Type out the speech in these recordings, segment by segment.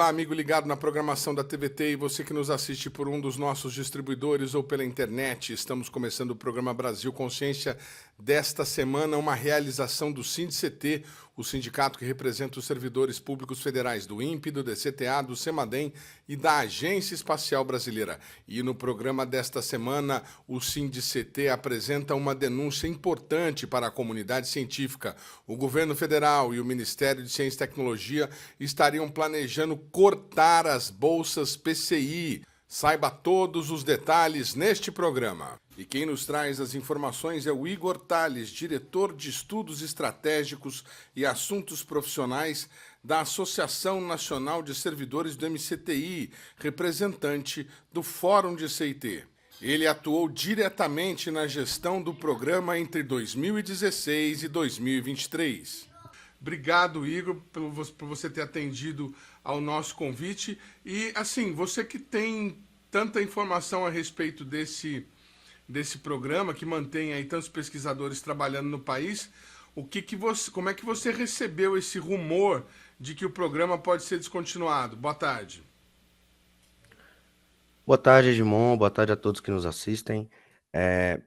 Olá, amigo ligado na programação da TVT e você que nos assiste por um dos nossos distribuidores ou pela internet. Estamos começando o programa Brasil Consciência desta semana, uma realização do SINDCT, o sindicato que representa os servidores públicos federais do INPE, do DCTA, do CEMADEM e da Agência Espacial Brasileira. E no programa desta semana, o SINDCT apresenta uma denúncia importante para a comunidade científica. O governo federal e o Ministério de Ciência e Tecnologia estariam planejando cortar as bolsas PCI. Saiba todos os detalhes neste programa. E quem nos traz as informações é o Igor Tales, diretor de Estudos Estratégicos e Assuntos Profissionais da Associação Nacional de Servidores do MCTI, representante do Fórum de CIT. Ele atuou diretamente na gestão do programa entre 2016 e 2023. Obrigado, Igor, por você ter atendido ao nosso convite. E, assim, você que tem tanta informação a respeito desse programa, que mantém aí tantos pesquisadores trabalhando no país, como é que você recebeu esse rumor de que o programa pode ser descontinuado? Boa tarde. Boa tarde, Edmond. Boa tarde a todos que nos assistem. É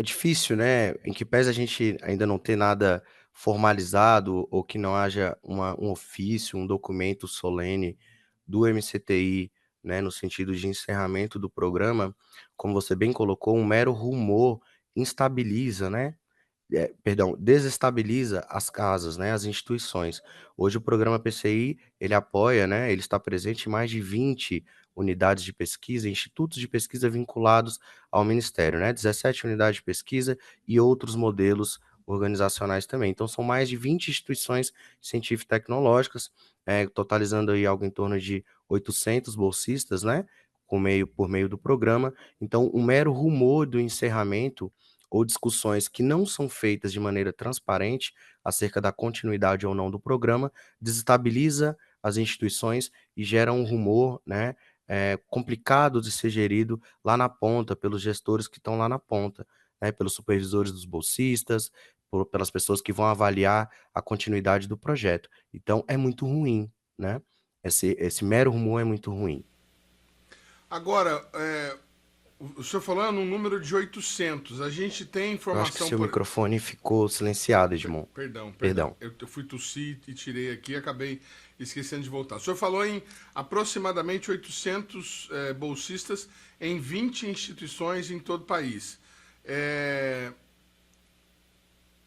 difícil, né? Em que pese a gente ainda não ter nada formalizado ou que não haja um ofício, um documento solene do MCTI, né, no sentido de encerramento do programa, como você bem colocou, um mero rumor instabiliza, né? Desestabiliza as casas, né, as instituições. Hoje o programa PCI, ele apoia, né, ele está presente em mais de 20 unidades de pesquisa, institutos de pesquisa vinculados ao Ministério, né, 17 unidades de pesquisa e outros modelos organizacionais também. Então são mais de 20 instituições científico-tecnológicas, totalizando aí algo em torno de 800 bolsistas, né, por meio do programa. Então um mero rumor do encerramento ou discussões que não são feitas de maneira transparente acerca da continuidade ou não do programa, desestabiliza as instituições e gera um rumor, né, complicado de ser gerido lá na ponta, pelos gestores que estão lá na ponta, né, pelos supervisores dos bolsistas, pelas pessoas que vão avaliar a continuidade do projeto. Então, é muito ruim, né? Esse mero rumor é muito ruim. Agora, o senhor falou num número de 800. A gente tem Eu acho que informação seu por... microfone ficou silenciado, Edmond. Perdão. Perdão. Eu fui tossir e tirei aqui e acabei esquecendo de voltar. O senhor falou em aproximadamente 800 bolsistas em 20 instituições em todo o país.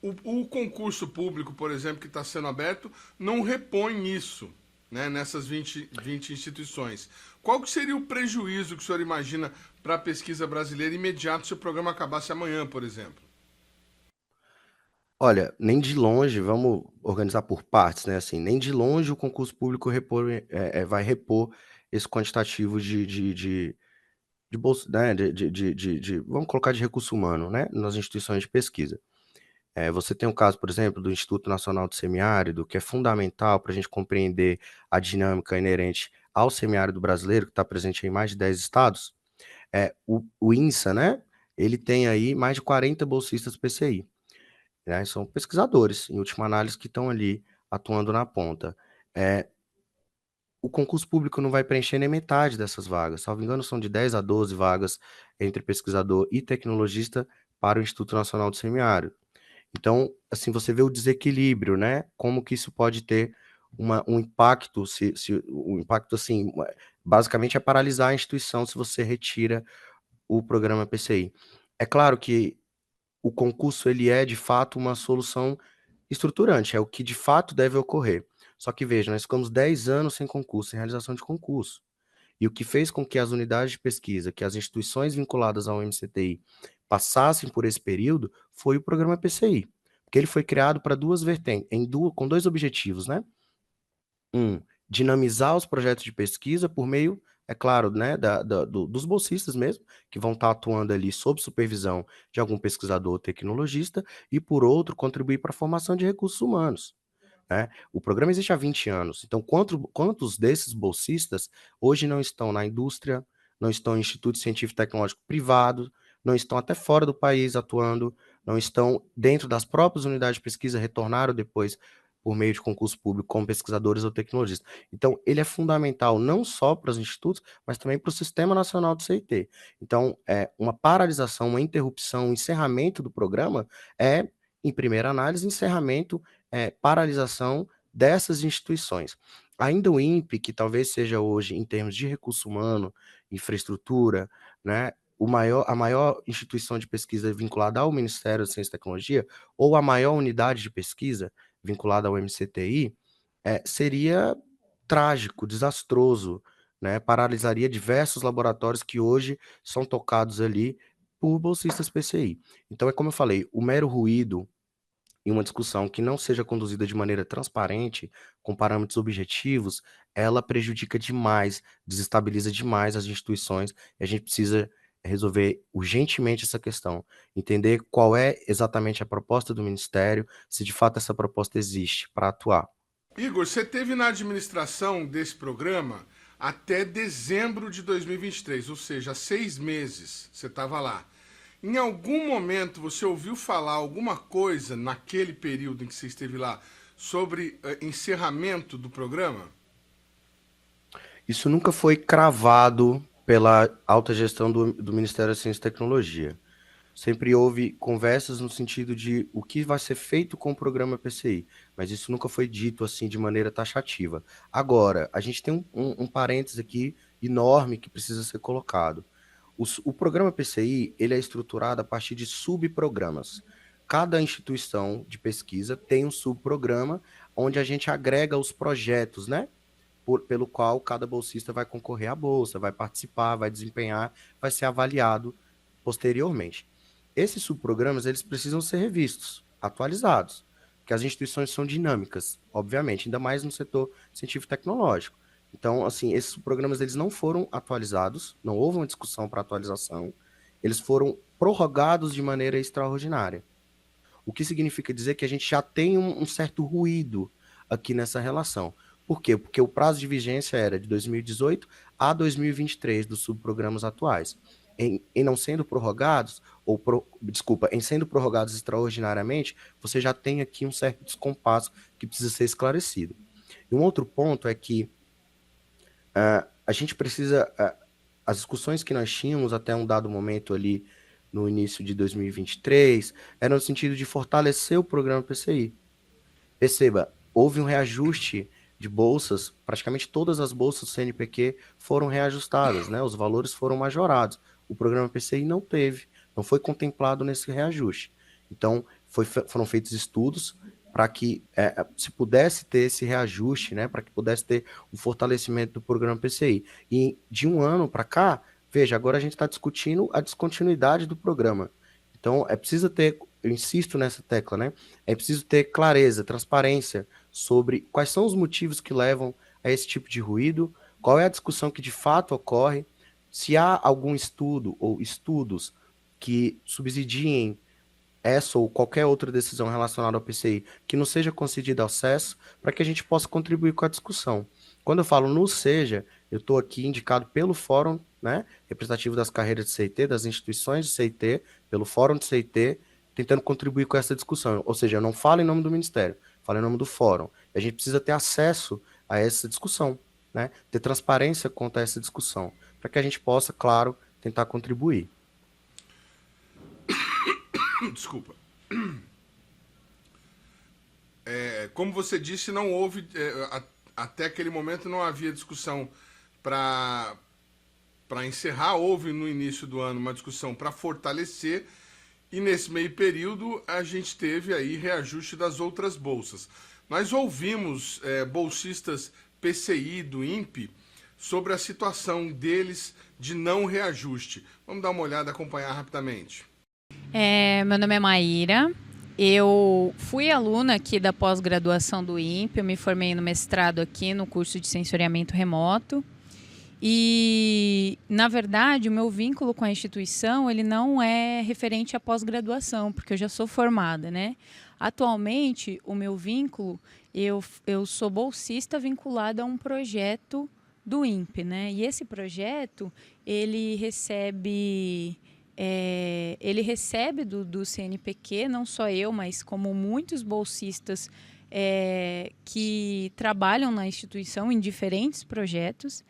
O concurso público, por exemplo, que está sendo aberto, não repõe isso, né, nessas 20 instituições. Qual que seria o prejuízo que o senhor imagina para a pesquisa brasileira imediato se o programa acabasse amanhã, por exemplo? Olha, nem de longe, vamos organizar por partes, né? Assim, nem de longe o concurso público vai repor esse quantitativo de bolsa, né? Vamos colocar de recurso humano, né? Nas instituições de pesquisa. Você tem o caso, por exemplo, do Instituto Nacional do Semiárido, que é fundamental para a gente compreender a dinâmica inerente ao semiárido brasileiro, que está presente em mais de 10 estados. O INSA, né? Ele tem aí mais de 40 bolsistas PCI, né? São pesquisadores, em última análise, que estão ali atuando na ponta. O concurso público não vai preencher nem metade dessas vagas. Salvo engano, são de 10 a 12 vagas entre pesquisador e tecnologista para o Instituto Nacional do Semiárido. Então, assim, você vê o desequilíbrio, né? Como que isso pode ter um impacto, o impacto, assim, basicamente é paralisar a instituição se você retira o programa PCI. É claro que o concurso, ele é, de fato, uma solução estruturante, é o que de fato deve ocorrer. Só que veja, nós ficamos 10 anos sem concurso, sem realização de concurso. E o que fez com que as unidades de pesquisa, que as instituições vinculadas ao MCTI passassem por esse período, foi o programa PCI. Porque ele foi criado para duas vertentes, com dois objetivos, né? Dinamizar os projetos de pesquisa por meio, é claro, né, dos bolsistas mesmo, que vão estar atuando ali sob supervisão de algum pesquisador ou tecnologista, e por outro, contribuir para a formação de recursos humanos, né? O programa existe há 20 anos, então quantos desses bolsistas hoje não estão na indústria, não estão em instituto científico e tecnológico privado, não estão até fora do país atuando, não estão dentro das próprias unidades de pesquisa, retornaram depois por meio de concurso público como pesquisadores ou tecnologistas. Então, ele é fundamental não só para os institutos, mas também para o Sistema Nacional de CIT. Então, uma paralisação, uma interrupção, um encerramento do programa é, em primeira análise, encerramento, paralisação dessas instituições. Ainda o INPE, que talvez seja hoje, em termos de recurso humano, infraestrutura, né, a maior instituição de pesquisa vinculada ao Ministério da Ciência e Tecnologia, ou a maior unidade de pesquisa vinculada ao MCTI, seria trágico, desastroso, né? Paralisaria diversos laboratórios que hoje são tocados ali por bolsistas PCI. Então, é como eu falei, o mero ruído em uma discussão que não seja conduzida de maneira transparente, com parâmetros objetivos, ela prejudica demais, desestabiliza demais as instituições, e a gente precisa resolver urgentemente essa questão, entender qual é exatamente a proposta do Ministério, se de fato essa proposta existe para atuar. Igor, você teve na administração desse programa até dezembro de 2023, ou seja, 6 meses você estava lá. Em algum momento você ouviu falar alguma coisa naquele período em que você esteve lá sobre encerramento do programa? Isso nunca foi cravado pela alta gestão do Ministério da Ciência e Tecnologia. Sempre houve conversas no sentido de o que vai ser feito com o programa PCI, mas isso nunca foi dito assim de maneira taxativa. Agora, a gente tem um parênteses aqui enorme que precisa ser colocado. O programa PCI ele é estruturado a partir de subprogramas. Cada instituição de pesquisa tem um subprograma onde a gente agrega os projetos, né? Pelo qual cada bolsista vai concorrer à bolsa, vai participar, vai desempenhar, vai ser avaliado posteriormente. Esses subprogramas eles precisam ser revistos, atualizados, porque as instituições são dinâmicas, obviamente, ainda mais no setor científico-tecnológico. Então, assim, esses programas eles não foram atualizados, não houve uma discussão para atualização, eles foram prorrogados de maneira extraordinária. O que significa dizer que a gente já tem um certo ruído aqui nessa relação. Por quê? Porque o prazo de vigência era de 2018 a 2023 dos subprogramas atuais. Em não sendo prorrogados, em sendo prorrogados extraordinariamente, você já tem aqui um certo descompasso que precisa ser esclarecido. E um outro ponto é que a gente precisa, as discussões que nós tínhamos até um dado momento ali no início de 2023 eram no sentido de fortalecer o programa PCI. Perceba, houve um reajuste de bolsas, praticamente todas as bolsas do CNPq foram reajustadas, né? Os valores foram majorados. O programa PCI não teve, não foi contemplado nesse reajuste. Então, foram feitos estudos para que se pudesse ter esse reajuste, né? Para que pudesse ter um fortalecimento do programa PCI. E de um ano para cá, veja, agora a gente está discutindo a descontinuidade do programa. Então, é preciso ter, eu insisto nessa tecla, né? É preciso ter clareza, transparência sobre quais são os motivos que levam a esse tipo de ruído, qual é a discussão que de fato ocorre, se há algum estudo ou estudos que subsidiem essa ou qualquer outra decisão relacionada ao PCI que não seja concedido acesso, para que a gente possa contribuir com a discussão. Quando eu falo no seja, eu estou aqui indicado pelo Fórum, né, representativo das carreiras de CIT, das instituições de CIT, pelo Fórum de CIT, tentando contribuir com essa discussão. Ou seja, eu não falo em nome do Ministério, falo em nome do Fórum. A gente precisa ter acesso a essa discussão, né, ter transparência quanto a essa discussão, para que a gente possa, claro, tentar contribuir. Desculpa. Como você disse, não houve, até aquele momento não havia discussão para encerrar. Houve no início do ano uma discussão para fortalecer, e nesse meio período a gente teve aí reajuste das outras bolsas. Nós ouvimos bolsistas PCI do INPE sobre a situação deles de não reajuste. Vamos dar uma olhada, acompanhar rapidamente. Meu nome é Maíra, eu fui aluna aqui da pós-graduação do INPE, eu me formei no mestrado aqui no curso de sensoriamento remoto e, na verdade, o meu vínculo com a instituição ele não é referente à pós-graduação, porque eu já sou formada, né? Atualmente, o meu vínculo, eu sou bolsista vinculada a um projeto do INPE, né? E esse projeto, ele recebe do CNPq, não só eu, mas como muitos bolsistas que trabalham na instituição em diferentes projetos.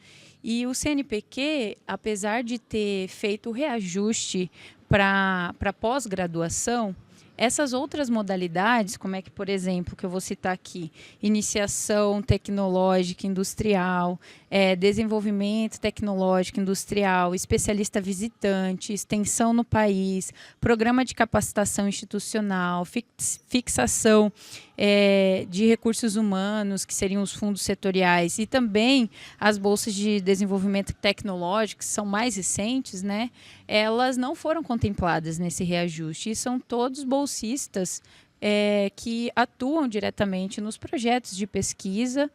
E o CNPq, apesar de ter feito o reajuste para pós-graduação, essas outras modalidades, como é que, por exemplo, que eu vou citar aqui, iniciação tecnológica industrial, desenvolvimento tecnológico industrial, especialista visitante, extensão no país, programa de capacitação institucional, fixação de recursos humanos, que seriam os fundos setoriais, e também as bolsas de desenvolvimento tecnológico, que são mais recentes, né? Elas não foram contempladas nesse reajuste, e são todos bolsistas que atuam diretamente nos projetos de pesquisa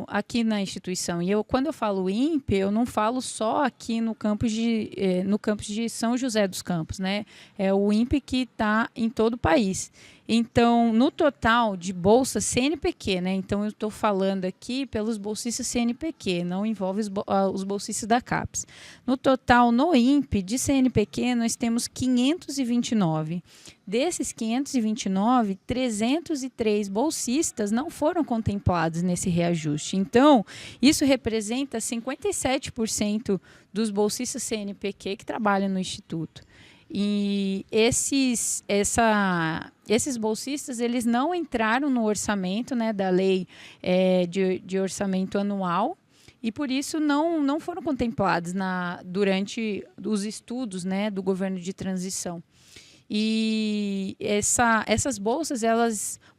aqui na instituição. E quando eu falo INPE, eu não falo só aqui no campus de São José dos Campos, né? É o INPE que está em todo o país. Então, no total de bolsas CNPq, né? Então, eu estou falando aqui pelos bolsistas CNPq, não envolve os bolsistas da CAPES. No total, no INPE, de CNPq, nós temos 529. Desses 529, 303 bolsistas não foram contemplados nesse reajuste. Então, isso representa 57% dos bolsistas CNPq que trabalham no Instituto. E esses bolsistas, eles não entraram no orçamento, né, da lei de orçamento anual, e por isso não foram contemplados durante os estudos, né, do governo de transição. E essas bolsas,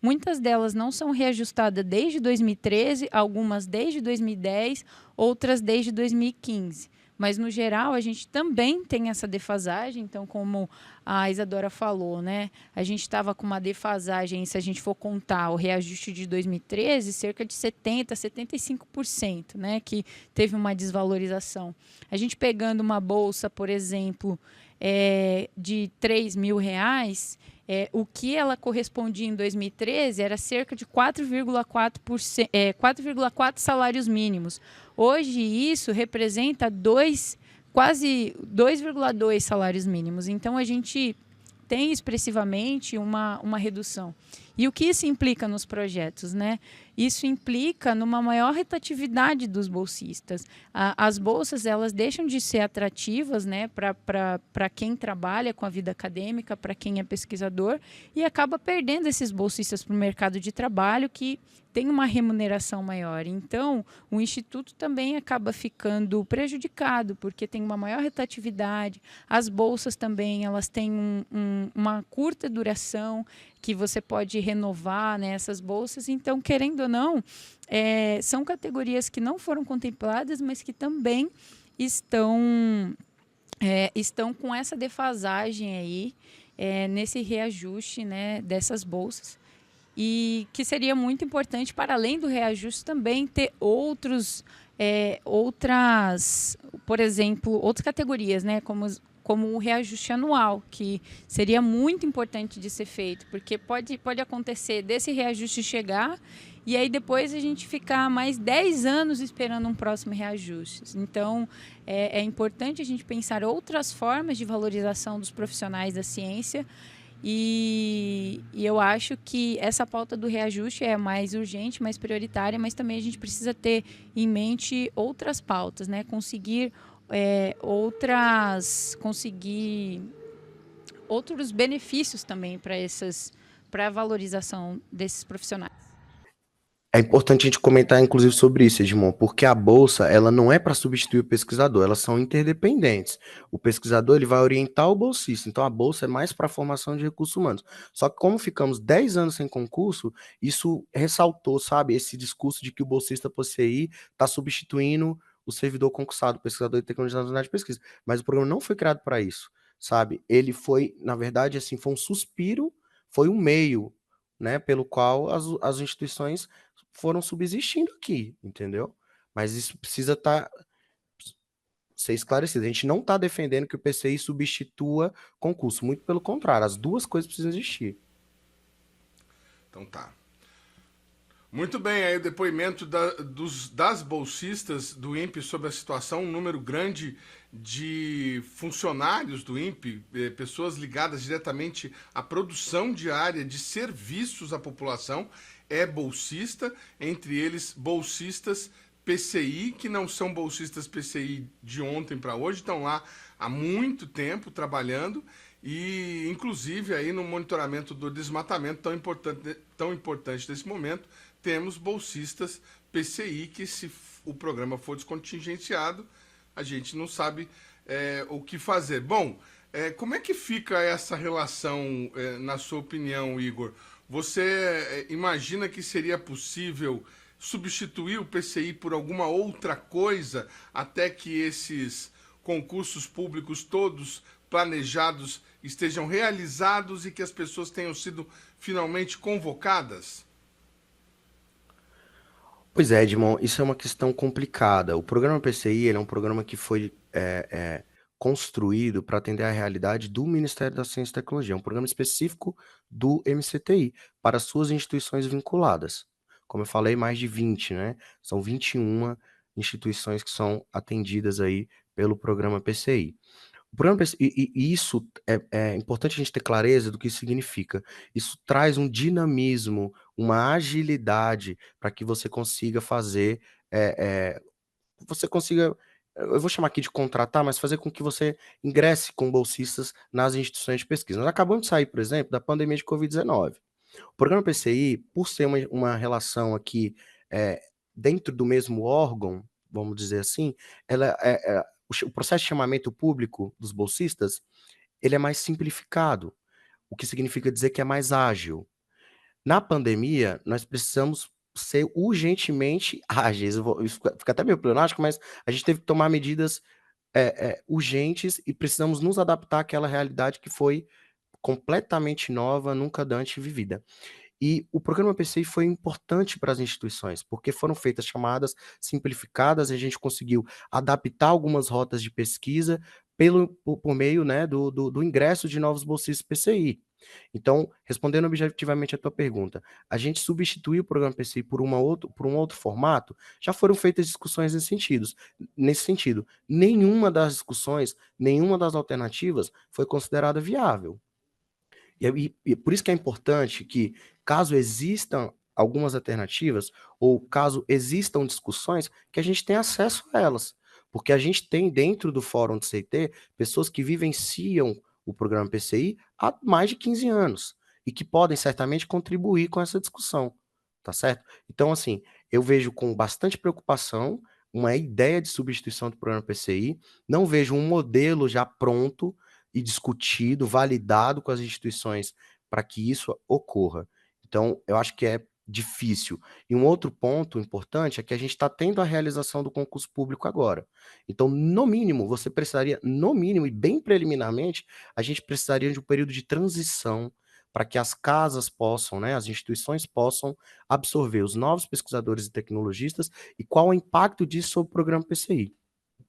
muitas delas não são reajustadas desde 2013, algumas desde 2010, outras desde 2015. Mas, no geral, a gente também tem essa defasagem. Então, como a Isadora falou, né, a gente estava com uma defasagem, se a gente for contar o reajuste de 2013, cerca de 70%, 75%, né, que teve uma desvalorização. A gente pegando uma bolsa, por exemplo, de R$3.000, o que ela correspondia em 2013 era cerca de 4,4 salários mínimos. Hoje, isso representa quase 2,2 salários mínimos. Então, a gente tem expressivamente uma redução. E o que isso implica nos projetos, né? Isso implica numa maior rotatividade dos bolsistas. As bolsas, elas deixam de ser atrativas, né, para quem trabalha com a vida acadêmica, para quem é pesquisador, e acaba perdendo esses bolsistas para o mercado de trabalho, que tem uma remuneração maior. Então, o Instituto também acaba ficando prejudicado, porque tem uma maior rotatividade. As bolsas também, elas têm uma curta duração, que você pode renovar, né, essas bolsas. Então, querendo ou não, são categorias que não foram contempladas, mas que também estão com essa defasagem aí, nesse reajuste, né, dessas bolsas. E que seria muito importante, para além do reajuste, também ter outras, por exemplo, outras categorias, né, como o reajuste anual, que seria muito importante de ser feito, porque pode acontecer desse reajuste chegar e aí depois a gente ficar mais 10 anos esperando um próximo reajuste. Então, é importante a gente pensar outras formas de valorização dos profissionais da ciência, e eu acho que essa pauta do reajuste é mais urgente, mais prioritária, mas também a gente precisa ter em mente outras pautas, né? Conseguir outros benefícios também para a valorização desses profissionais. É importante a gente comentar, inclusive, sobre isso, Edmond, porque a bolsa, ela não é para substituir o pesquisador, elas são interdependentes. O pesquisador, ele vai orientar o bolsista, então a bolsa é mais para a formação de recursos humanos. Só que como ficamos 10 anos sem concurso, isso ressaltou, sabe, esse discurso de que o bolsista por CI está substituindo o servidor concursado, o pesquisador de tecnologia na unidade de pesquisa. Mas o programa não foi criado para isso, sabe? Ele foi, na verdade, assim, foi um suspiro, foi um meio, né, pelo qual as instituições foram subsistindo aqui, entendeu? Mas isso precisa ser esclarecido. A gente não está defendendo que o PCI substitua concurso, muito pelo contrário, as duas coisas precisam existir. Então tá. Muito bem, aí o depoimento das bolsistas do INPE sobre a situação, um número grande de funcionários do INPE, pessoas ligadas diretamente à produção diária de serviços à população, é bolsista, entre eles bolsistas PCI, que não são bolsistas PCI de ontem para hoje, estão lá há muito tempo trabalhando e, inclusive, aí no monitoramento do desmatamento tão importante nesse momento, temos bolsistas PCI que, se o programa for descontingenciado, a gente não sabe o que fazer. Bom, como é que fica essa relação, na sua opinião, Igor? Você imagina que seria possível substituir o PCI por alguma outra coisa até que esses concursos públicos todos planejados estejam realizados e que as pessoas tenham sido finalmente convocadas? Pois é, Edmond, isso é uma questão complicada. O programa PCI, ele é um programa que foi construído para atender à realidade do Ministério da Ciência e Tecnologia. É um programa específico do MCTI para suas instituições vinculadas. Como eu falei, mais de 20, né? São 21 instituições que são atendidas aí pelo programa PCI. O programa PCI, e isso é importante a gente ter clareza do que isso significa. Isso traz um dinamismo, uma agilidade para que você consiga fazer, você consiga, eu vou chamar aqui de contratar, mas fazer com que você ingresse com bolsistas nas instituições de pesquisa. Nós acabamos de sair, por exemplo, da pandemia de Covid-19. O programa PCI, por ser uma relação aqui dentro do mesmo órgão, vamos dizer assim, ela o processo de chamamento público dos bolsistas, ele é mais simplificado, o que significa dizer que é mais ágil. Na pandemia, nós precisamos ser urgentemente ágeis. Isso fica até meio pleonástico, mas a gente teve que tomar medidas urgentes e precisamos nos adaptar àquela realidade que foi completamente nova, nunca antes vivida. E o programa PCI foi importante para as instituições, porque foram feitas chamadas simplificadas e a gente conseguiu adaptar algumas rotas de pesquisa por meio, né, do ingresso de novos bolsistas PCI. Então, respondendo objetivamente a tua pergunta, a gente substituiu o programa PCI por um outro formato? Já foram feitas discussões nesse sentido. Nenhuma das discussões, nenhuma das alternativas foi considerada viável. E por isso que é importante que, caso existam algumas alternativas, ou caso existam discussões, que a gente tenha acesso a elas. Porque a gente tem dentro do Fórum do CIT pessoas que vivenciam o programa PCI há mais de 15 anos e que podem certamente contribuir com essa discussão, tá certo? Então, assim, eu vejo com bastante preocupação uma ideia de substituição do programa PCI, não vejo um modelo já pronto e discutido, validado com as instituições para que isso ocorra. Então, eu acho que é difícil. E um outro ponto importante é que a gente está tendo a realização do concurso público agora. Então, no mínimo, você precisaria, no mínimo e bem preliminarmente, a gente precisaria de um período de transição para que as casas possam, né, as instituições possam absorver os novos pesquisadores e tecnologistas e qual o impacto disso sobre o programa PCI.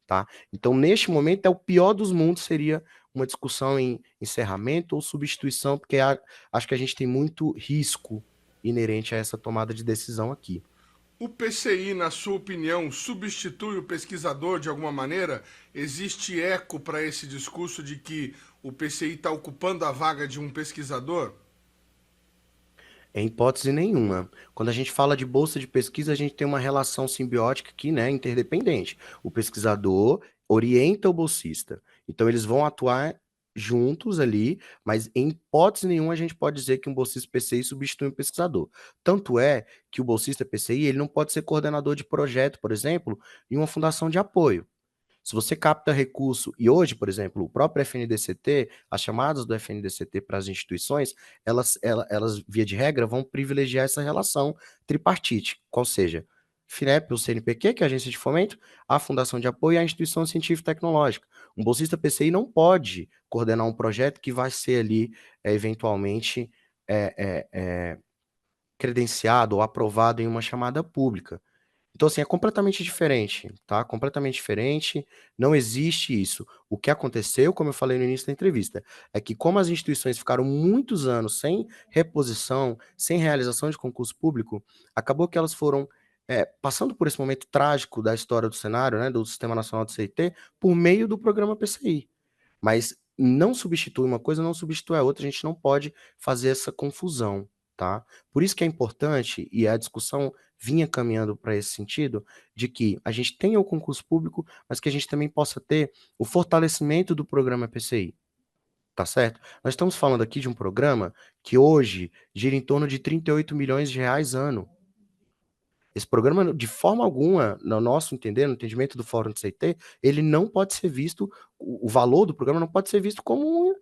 Tá? Então, neste momento, o pior dos mundos seria uma discussão em encerramento ou substituição, porque acho que a gente tem muito risco inerente a essa tomada de decisão aqui. O PCI, na sua opinião, substitui o pesquisador de alguma maneira? Existe eco para esse discurso de que o PCI está ocupando a vaga de um pesquisador? Em hipótese nenhuma. Quando a gente fala de bolsa de pesquisa, a gente tem uma relação simbiótica aqui, né, interdependente. O pesquisador orienta o bolsista. Então, eles vão atuar juntos ali, mas em hipótese nenhuma a gente pode dizer que um bolsista PCI substitui um pesquisador. Tanto é que o bolsista PCI ele não pode ser coordenador de projeto, por exemplo, em uma fundação de apoio. Se você capta recurso, e hoje, por exemplo, o próprio FNDCT, as chamadas do FNDCT para as instituições, elas, via de regra, vão privilegiar essa relação tripartite, qual seja, FINEP, o CNPq, que é a agência de fomento, a fundação de apoio e a instituição científica e tecnológica. Um bolsista PCI não pode coordenar um projeto que vai ser ali, eventualmente, credenciado ou aprovado em uma chamada pública. Então, assim, é completamente diferente, tá? Completamente diferente, não existe isso. O que aconteceu, como eu falei no início da entrevista, é que como as instituições ficaram muitos anos sem reposição, sem realização de concurso público, acabou que elas foram passando por esse momento trágico da história do cenário, né, do Sistema Nacional de CIT, por meio do programa PCI. Mas não substitui uma coisa, não substitui a outra, a gente não pode fazer essa confusão, tá? Por isso que é importante, e a discussão vinha caminhando para esse sentido, de que a gente tenha o concurso público, mas que a gente também possa ter o fortalecimento do programa PCI, tá certo? Nós estamos falando aqui de um programa que hoje gira em torno de 38 milhões de reais ano. Esse programa, de forma alguma, no nosso entender, no entendimento do Fórum de CT, ele não pode ser visto, o valor do programa não pode ser visto como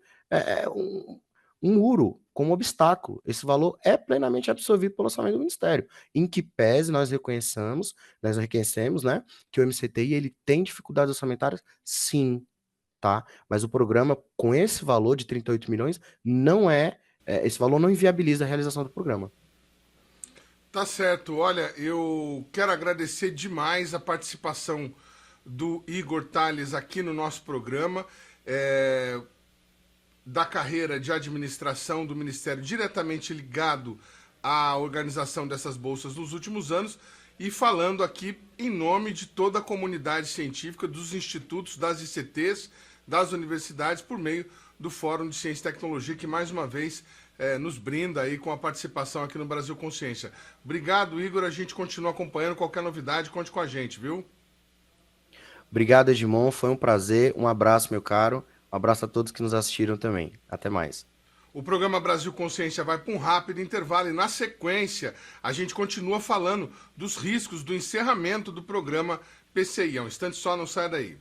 um muro, como um obstáculo. Esse valor é plenamente absorvido pelo orçamento do Ministério, em que pese nós reconhecemos, né, que o MCTI ele tem dificuldades orçamentárias, sim, tá? Mas o programa, com esse valor de 38 milhões, esse valor não inviabiliza a realização do programa. Tá certo. Olha, eu quero agradecer demais a participação do Igor Tales aqui no nosso programa, da carreira de administração do Ministério diretamente ligado à organização dessas bolsas nos últimos anos e falando aqui em nome de toda a comunidade científica, dos institutos, das ICTs, das universidades, por meio do Fórum de Ciência e Tecnologia, que mais uma vez nos brinda aí com a participação aqui no Brasil Consciência. Obrigado, Igor. A gente continua acompanhando qualquer novidade. Conte com a gente, viu? Obrigado, Edmond. Foi um prazer. Um abraço, meu caro. Um abraço a todos que nos assistiram também. Até mais. O programa Brasil Consciência vai para um rápido intervalo e, na sequência, a gente continua falando dos riscos do encerramento do programa PCI. Um instante só, não sai daí.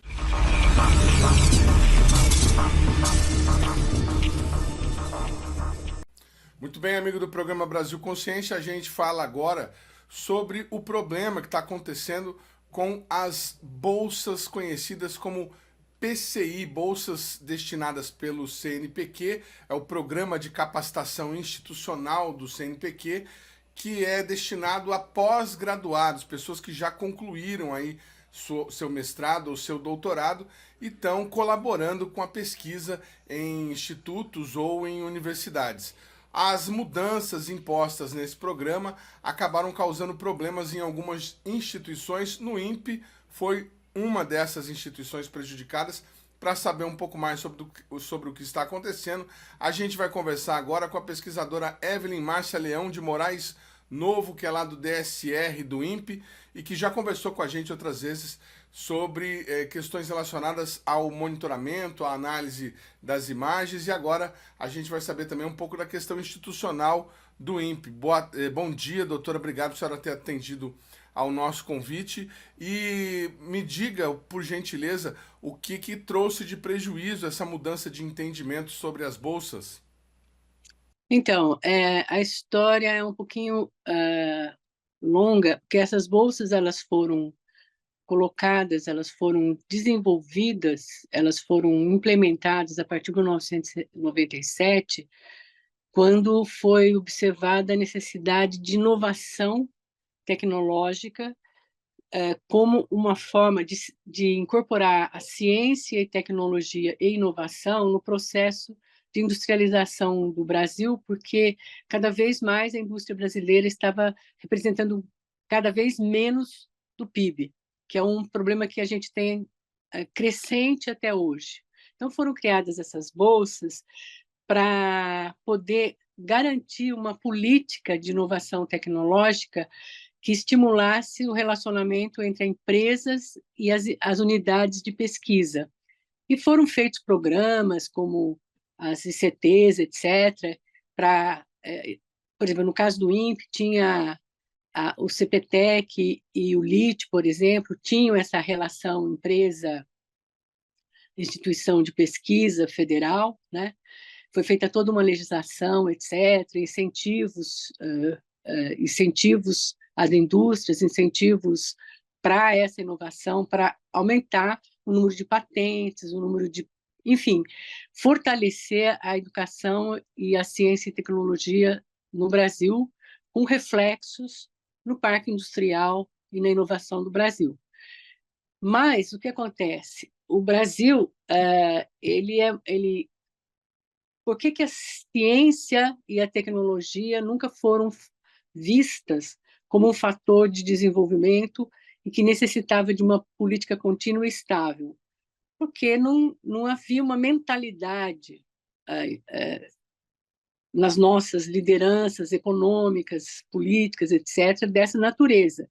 Muito bem, amigo do programa Brasil Consciência, a gente fala agora sobre o problema que está acontecendo com as bolsas conhecidas como PCI, bolsas destinadas pelo CNPq, é o Programa de Capacitação Institucional do CNPq, que é destinado a pós-graduados, pessoas que já concluíram aí seu mestrado ou seu doutorado e estão colaborando com a pesquisa em institutos ou em universidades. As mudanças impostas nesse programa acabaram causando problemas em algumas instituições. No INPE foi uma dessas instituições prejudicadas. Para saber um pouco mais sobre o que está acontecendo, a gente vai conversar agora com a pesquisadora Evelyn Márcia Leão de Moraes Novo, que é lá do DSR do INPE e que já conversou com a gente outras vezes sobre questões relacionadas ao monitoramento, à análise das imagens, e agora a gente vai saber também um pouco da questão institucional do INPE. Bom dia, doutora, obrigado por senhora ter atendido ao nosso convite e me diga, por gentileza, o que trouxe de prejuízo essa mudança de entendimento sobre as bolsas? Então, a história é um pouquinho longa, porque essas bolsas elas foram colocadas, elas foram desenvolvidas, elas foram implementadas a partir de 1997, quando foi observada a necessidade de inovação tecnológica como uma forma de incorporar a ciência e tecnologia e inovação no processo de industrialização do Brasil, porque cada vez mais a indústria brasileira estava representando cada vez menos do PIB, que é um problema que a gente tem crescente até hoje. Então foram criadas essas bolsas para poder garantir uma política de inovação tecnológica que estimulasse o relacionamento entre empresas e as unidades de pesquisa. E foram feitos programas como as ICTs, etc., por exemplo, no caso do INPE, tinha o CPTEC e o LIT, por exemplo, tinham essa relação empresa-instituição de pesquisa federal, né? Foi feita toda uma legislação, etc., incentivos às indústrias, incentivos para essa inovação, para aumentar o número de patentes, o número de, enfim, fortalecer a educação e a ciência e tecnologia no Brasil, com reflexos no parque industrial e na inovação do Brasil. Mas o que acontece? O Brasil, por que a ciência e a tecnologia nunca foram vistas como um fator de desenvolvimento e que necessitava de uma política contínua e estável, porque não havia uma mentalidade nas nossas lideranças econômicas, políticas, etc., dessa natureza.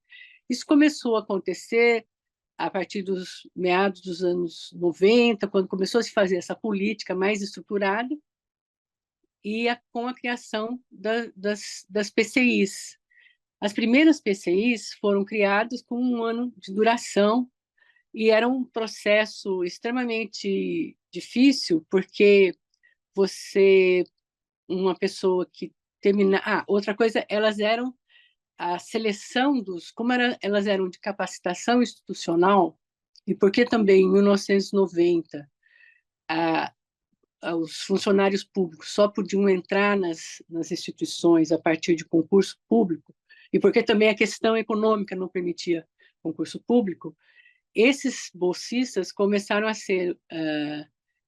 Isso começou a acontecer a partir dos meados dos anos 90, quando começou a se fazer essa política mais estruturada, e com a criação das PCIs. As primeiras PCIs foram criadas com 1 ano de duração, e era um processo extremamente difícil, porque uma pessoa que termina... outra coisa, elas eram a seleção como elas eram de capacitação institucional, e porque também em 1990 os funcionários públicos só podiam entrar nas instituições a partir de concurso público, e porque também a questão econômica não permitia concurso público, esses bolsistas começaram a ser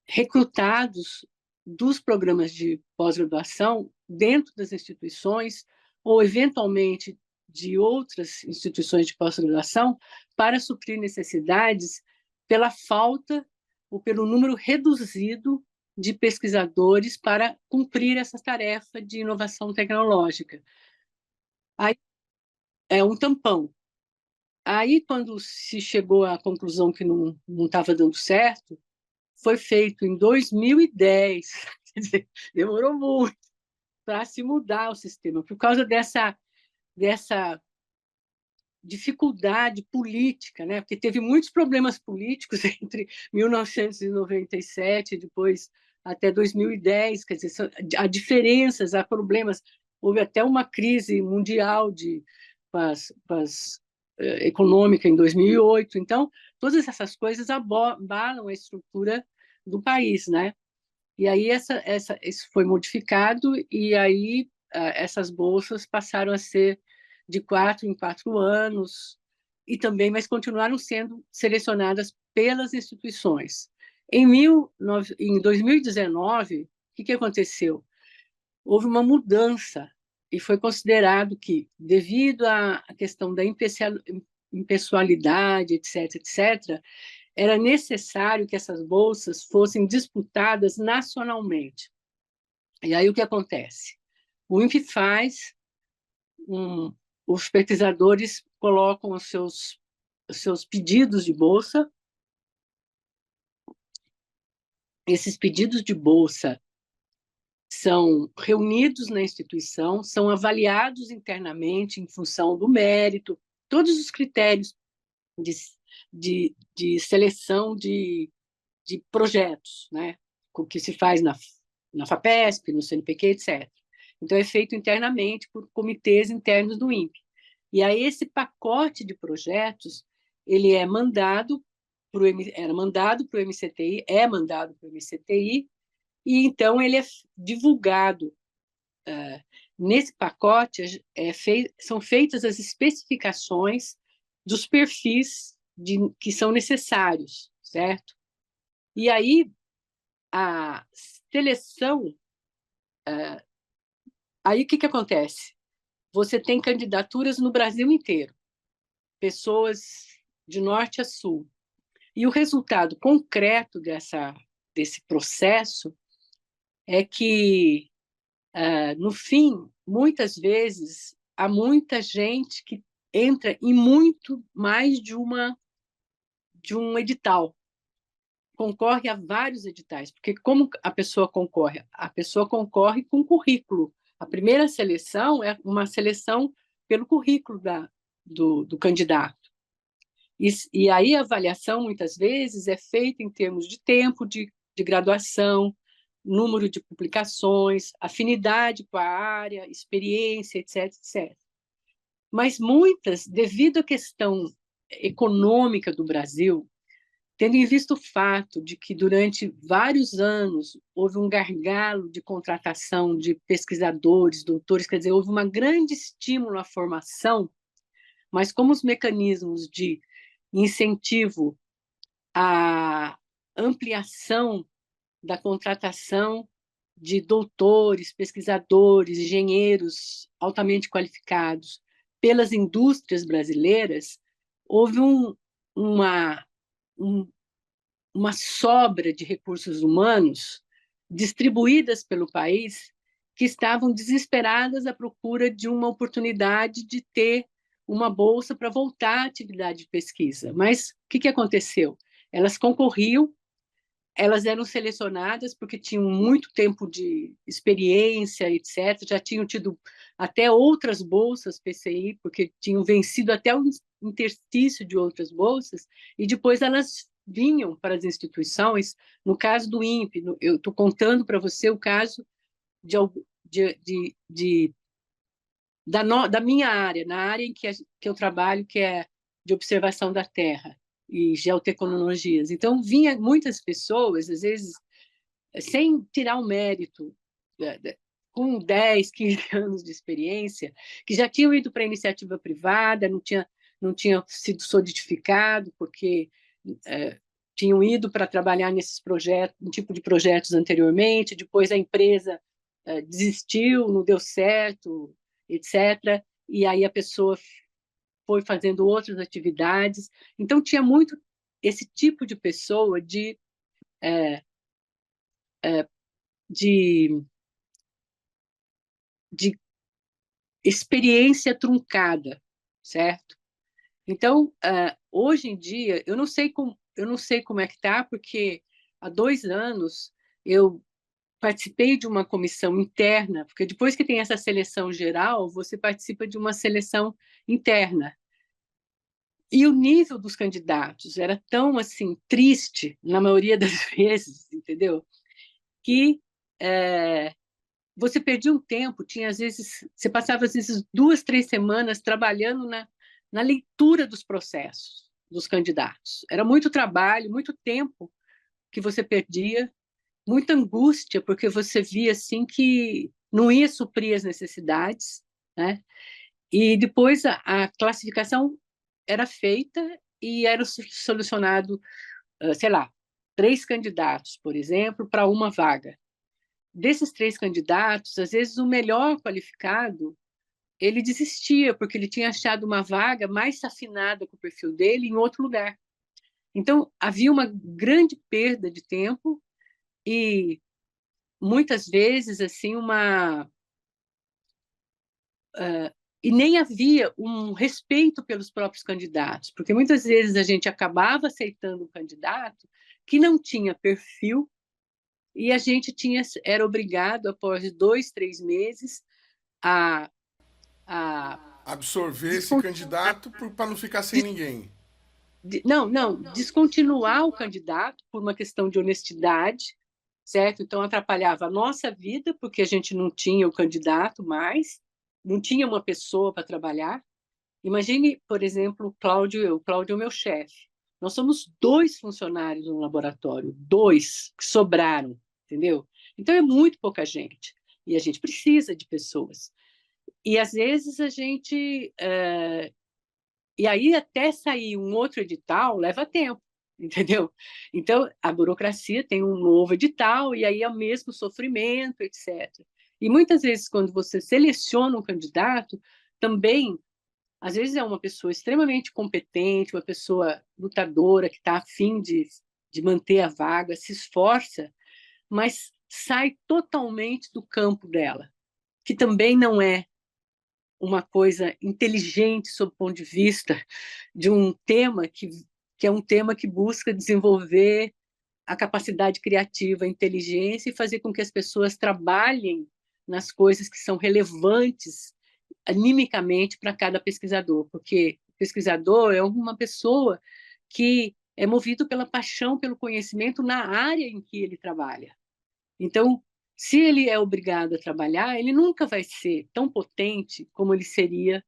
recrutados dos programas de pós-graduação dentro das instituições ou, eventualmente, de outras instituições de pós-graduação para suprir necessidades pela falta ou pelo número reduzido de pesquisadores para cumprir essa tarefa de inovação tecnológica. Aí, é um tampão. Aí, quando se chegou à conclusão que não estava dando certo, foi feito em 2010, quer dizer, demorou muito para se mudar o sistema, por causa dessa dificuldade política, né? Porque teve muitos problemas políticos entre 1997 e depois até 2010, quer dizer, há diferenças, há problemas. Houve até uma crise mundial econômica em 2008. Então, todas essas coisas abalam a estrutura do país, né? E aí isso foi modificado, e aí essas bolsas passaram a ser de 4 em 4 anos, mas continuaram sendo selecionadas pelas instituições. Em 2019, o que aconteceu? Houve uma mudança, e foi considerado que, devido à questão da impessoalidade, etc., era necessário que essas bolsas fossem disputadas nacionalmente. E aí o que acontece? O INPE faz, os pesquisadores colocam os seus pedidos de bolsa. Esses pedidos de bolsa são reunidos na instituição, são avaliados internamente em função do mérito, todos os critérios de seleção de projetos, né? O que se faz na FAPESP, no CNPq, etc. Então, é feito internamente por comitês internos do INPE. E aí, esse pacote de projetos ele era mandado para o MCTI, e então ele é divulgado. Nesse pacote são feitas as especificações dos perfis que são necessários, certo? E aí, a seleção... Aí, o que acontece? Você tem candidaturas no Brasil inteiro, pessoas de norte a sul. E o resultado concreto desse processo é que, no fim, muitas vezes, há muita gente que entra em muito mais de um edital. Concorre a vários editais, porque como a pessoa concorre? A pessoa concorre com currículo. A primeira seleção é uma seleção pelo currículo do candidato. E aí a avaliação, muitas vezes, é feita em termos de tempo de graduação, número de publicações, afinidade com a área, experiência, etc., etc. Mas muitas, devido à questão econômica do Brasil, tendo em vista o fato de que, durante vários anos, houve um gargalo de contratação de pesquisadores, doutores, quer dizer, houve um grande estímulo à formação, mas como os mecanismos de incentivo à ampliação da contratação de doutores, pesquisadores, engenheiros altamente qualificados pelas indústrias brasileiras, houve uma, um- uma sobra de recursos humanos distribuídas pelo país que estavam desesperadas à procura de uma oportunidade de ter uma bolsa para voltar à atividade de pesquisa. Mas o que aconteceu? Elas concorriam, elas eram selecionadas porque tinham muito tempo de experiência, etc. Já tinham tido até outras bolsas PCI, porque tinham vencido até o interstício de outras bolsas, e depois elas vinham para as instituições. No caso do INPE, eu estou contando para você o caso de, de, de da minha área, na área em que eu trabalho, que é de observação da Terra e geotecnologias. Então, vinha muitas pessoas, às vezes, sem tirar o mérito, com 10, 15 anos de experiência, que já tinham ido para a iniciativa privada, não tinha sido solidificado, porque tinham ido para trabalhar nesses projetos, um tipo de projetos anteriormente, depois a empresa desistiu, não deu certo, etc. E aí a pessoa foi fazendo outras atividades. Então, tinha muito esse tipo de pessoa de, de experiência truncada, certo? Então, hoje em dia, eu não sei como é que está, porque há 2 anos eu participei de uma comissão interna, porque depois que tem essa seleção geral, você participa de uma seleção interna. E o nível dos candidatos era tão assim triste, na maioria das vezes, entendeu? Que você perdia um tempo, tinha às vezes, você passava às vezes 2, 3 semanas trabalhando na leitura dos processos dos candidatos. Era muito trabalho, muito tempo que você perdia, muita angústia, porque você via assim que não ia suprir as necessidades, né? E depois a classificação era feita e era solucionado, sei lá, 3 candidatos, por exemplo, para uma vaga. Desses 3 candidatos, às vezes o melhor qualificado, ele desistia, porque ele tinha achado uma vaga mais afinada com o perfil dele em outro lugar. Então, havia uma grande perda de tempo e, muitas vezes, assim, e nem havia um respeito pelos próprios candidatos, porque muitas vezes a gente acabava aceitando um candidato que não tinha perfil e a gente era obrigado, após 2, 3 meses, a, a Absorver esse descontinuar, candidato para não ficar sem ninguém. não, descontinuar o candidato por uma questão de honestidade, certo? Então, atrapalhava a nossa vida, porque a gente não tinha o candidato mais, não tinha uma pessoa para trabalhar. Imagine, por exemplo, o Cláudio e eu. O Cláudio é o meu chefe. Nós somos 2 funcionários no laboratório, 2 que sobraram, entendeu? Então, é muito pouca gente. E a gente precisa de pessoas. E, às vezes, a gente e aí, até sair um outro edital, leva tempo, entendeu? Então, a burocracia tem um novo edital, e aí é o mesmo sofrimento, etc. E muitas vezes, quando você seleciona um candidato, também, às vezes, é uma pessoa extremamente competente, uma pessoa lutadora, que está a fim de manter a vaga, se esforça, mas sai totalmente do campo dela, que também não é uma coisa inteligente sob o ponto de vista de um tema que é um tema que busca desenvolver a capacidade criativa, a inteligência e fazer com que as pessoas trabalhem nas coisas que são relevantes animicamente para cada pesquisador, porque o pesquisador é uma pessoa que é movido pela paixão pelo conhecimento na área em que ele trabalha. Então, se ele é obrigado a trabalhar, ele nunca vai ser tão potente como ele seria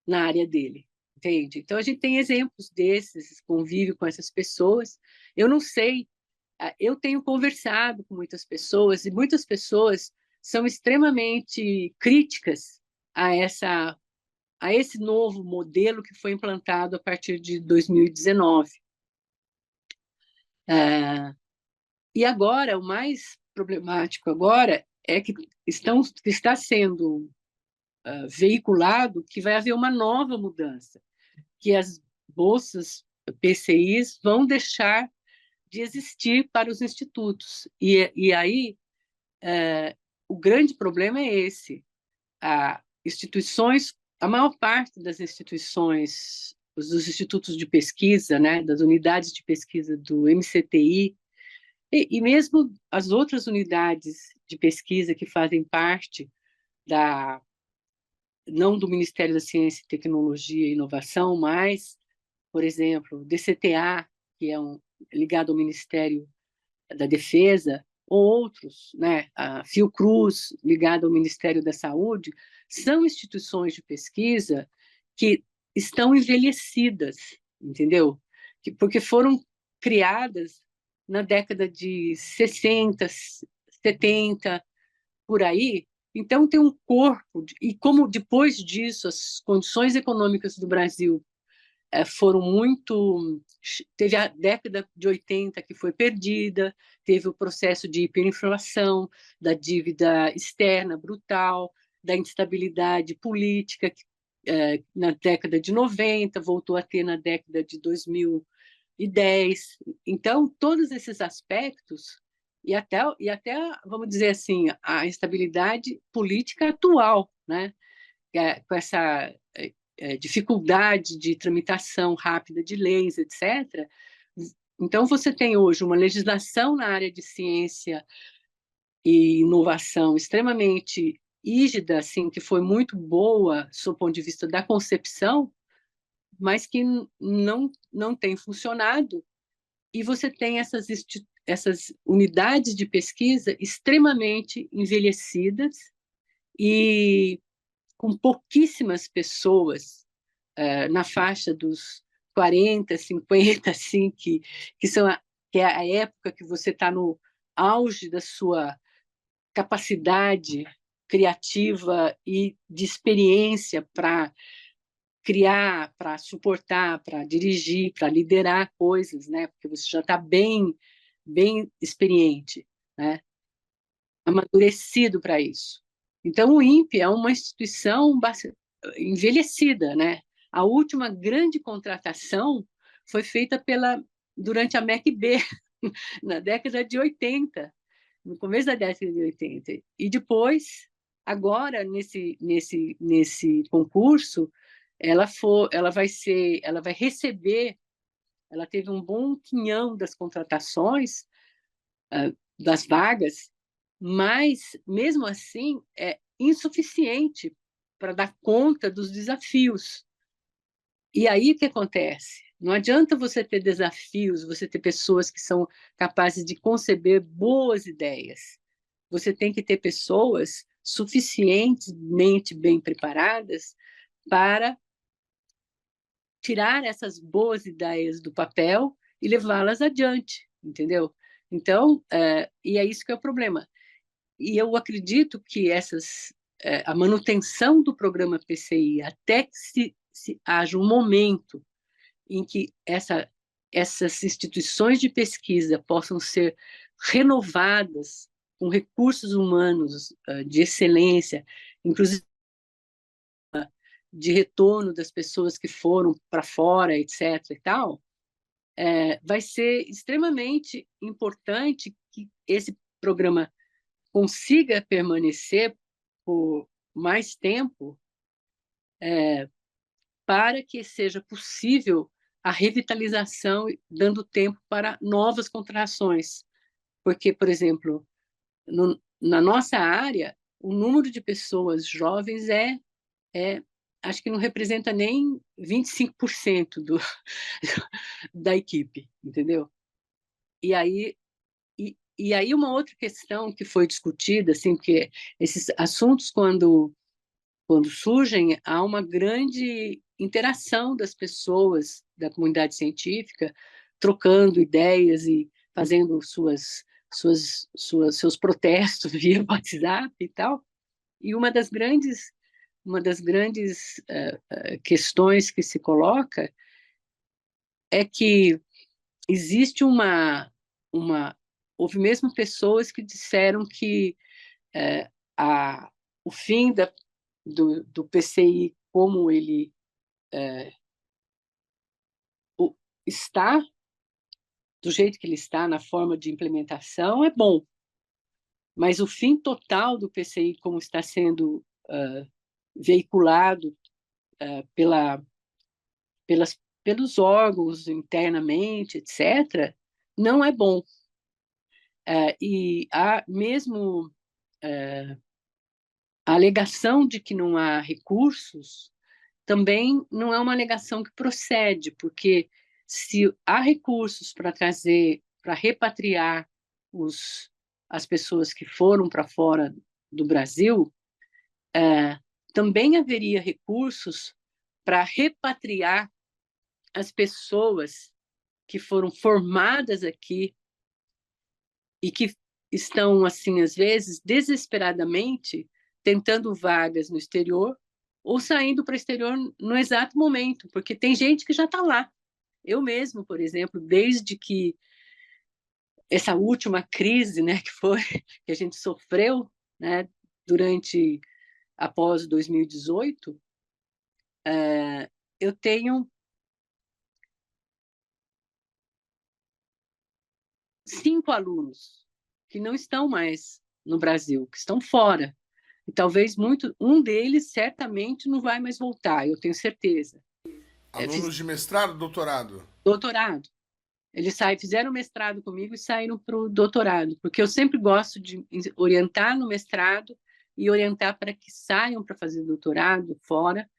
na área dele, entende? Então, a gente tem exemplos desses, convive com essas pessoas. Eu não sei, eu tenho conversado com muitas pessoas e muitas pessoas são extremamente críticas a esse novo modelo que foi implantado a partir de 2019. E agora, o mais problemático agora é que está sendo veiculado que vai haver uma nova mudança, que as bolsas PCIs vão deixar de existir para os institutos. E aí, o grande problema é esse. A maior parte das instituições, dos institutos de pesquisa, né, das unidades de pesquisa do MCTI, e mesmo as outras unidades de pesquisa que fazem parte não do Ministério da Ciência, Tecnologia e Inovação, mas, por exemplo, o DCTA, que é ligado ao Ministério da Defesa, ou outros, né, a Fiocruz, ligada ao Ministério da Saúde, são instituições de pesquisa que estão envelhecidas, entendeu? Porque foram criadas na década de 60, 70, por aí. Então, tem um corpo, e como depois disso as condições econômicas do Brasil foram muito... Teve a década de 80 que foi perdida, teve o processo de hiperinflação, da dívida externa brutal, da instabilidade política, que na década de 90, voltou a ter na década de 2010. Então, todos esses aspectos, e até, vamos dizer assim, a instabilidade política atual, né? Com essa dificuldade de tramitação rápida de leis, etc. Então, você tem hoje uma legislação na área de ciência e inovação extremamente rígida, assim, que foi muito boa, do ponto de vista da concepção, mas que não tem funcionado, e você tem essas unidades de pesquisa extremamente envelhecidas e com pouquíssimas pessoas na faixa dos 40, 50, assim, que é a época que você está no auge da sua capacidade criativa e de experiência para criar, para suportar, para dirigir, para liderar coisas, né? Porque você já está bem experiente, né? Amadurecido para isso. Então, o INPE é uma instituição envelhecida, né? A última grande contratação foi feita durante a MEC-B, na década de 80, no começo da década de 80. E depois, agora, nesse concurso, ela vai receber, ela teve um bom quinhão das contratações, das vagas, mas, mesmo assim, é insuficiente para dar conta dos desafios. E aí o que acontece? Não adianta você ter desafios, você ter pessoas que são capazes de conceber boas ideias. Você tem que ter pessoas suficientemente bem preparadas para tirar essas boas ideias do papel e levá-las adiante, entendeu? Então, e é isso que é o problema. E eu acredito que a manutenção do programa PCI, até que haja um momento em que essas instituições de pesquisa possam ser renovadas com recursos humanos de excelência, inclusive de retorno das pessoas que foram para fora, etc. e tal, vai ser extremamente importante que esse programa consiga permanecer por mais tempo, para que seja possível a revitalização, dando tempo para novas contratações. Porque, por exemplo, na nossa área, o número de pessoas jovens acho que não representa nem 25% da equipe, entendeu? E aí uma outra questão que foi discutida, assim, porque esses assuntos, quando surgem, há uma grande interação das pessoas da comunidade científica, trocando ideias e fazendo seus protestos via WhatsApp e tal. E uma das grandes questões que se coloca é que existe houve mesmo pessoas que disseram que o fim do PCI como ele está, do jeito que ele está, na forma de implementação, é bom. Mas o fim total do PCI, como está sendo veiculado pelos órgãos internamente, etc., não é bom. E há mesmo a alegação de que não há recursos também não é uma alegação que procede, porque se há recursos para trazer, para repatriar as pessoas que foram para fora do Brasil, também haveria recursos para repatriar as pessoas que foram formadas aqui e que estão, assim, às vezes, desesperadamente tentando vagas no exterior ou saindo para o exterior no exato momento, porque tem gente que já está lá. Eu mesmo, por exemplo, desde que essa última crise, né, que foi que a gente sofreu, né, após 2018, eu tenho 5 alunos que não estão mais no Brasil, que estão fora. E talvez um deles certamente não vai mais voltar, eu tenho certeza. Alunos de mestrado, doutorado? Doutorado. Eles fizeram mestrado comigo e saíram para o doutorado, porque eu sempre gosto de orientar no mestrado e orientar para que saiam para fazer doutorado fora,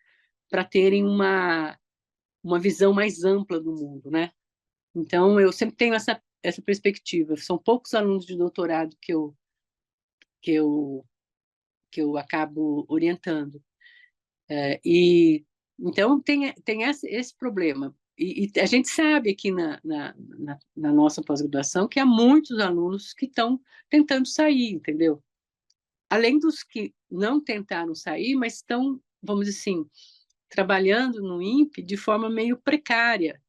para terem uma visão mais ampla do mundo, né? Então, eu sempre tenho essa perspectiva. São poucos alunos de doutorado que eu acabo orientando. Então, tem esse problema. E a gente sabe aqui na nossa pós-graduação que há muitos alunos que estão tentando sair, entendeu? Além dos que não tentaram sair, mas estão, vamos dizer assim, trabalhando no INPE de forma meio precária,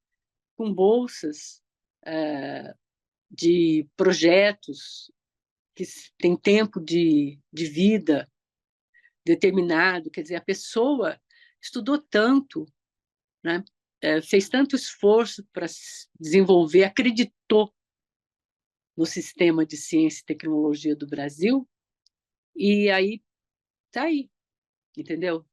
com bolsas de projetos que têm tempo de vida determinado. Quer dizer, a pessoa estudou tanto, né? Fez tanto esforço para desenvolver, acreditou no sistema de ciência e tecnologia do Brasil, e aí está aí, entendeu?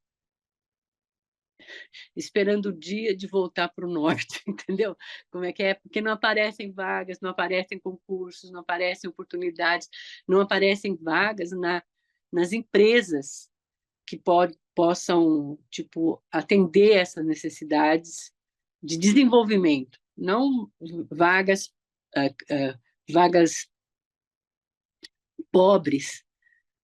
Esperando o dia de voltar para o norte, entendeu? Como é que é? Porque não aparecem vagas, não aparecem concursos, não aparecem oportunidades, não aparecem vagas nas empresas que possam, tipo, atender essas necessidades de desenvolvimento, não vagas pobres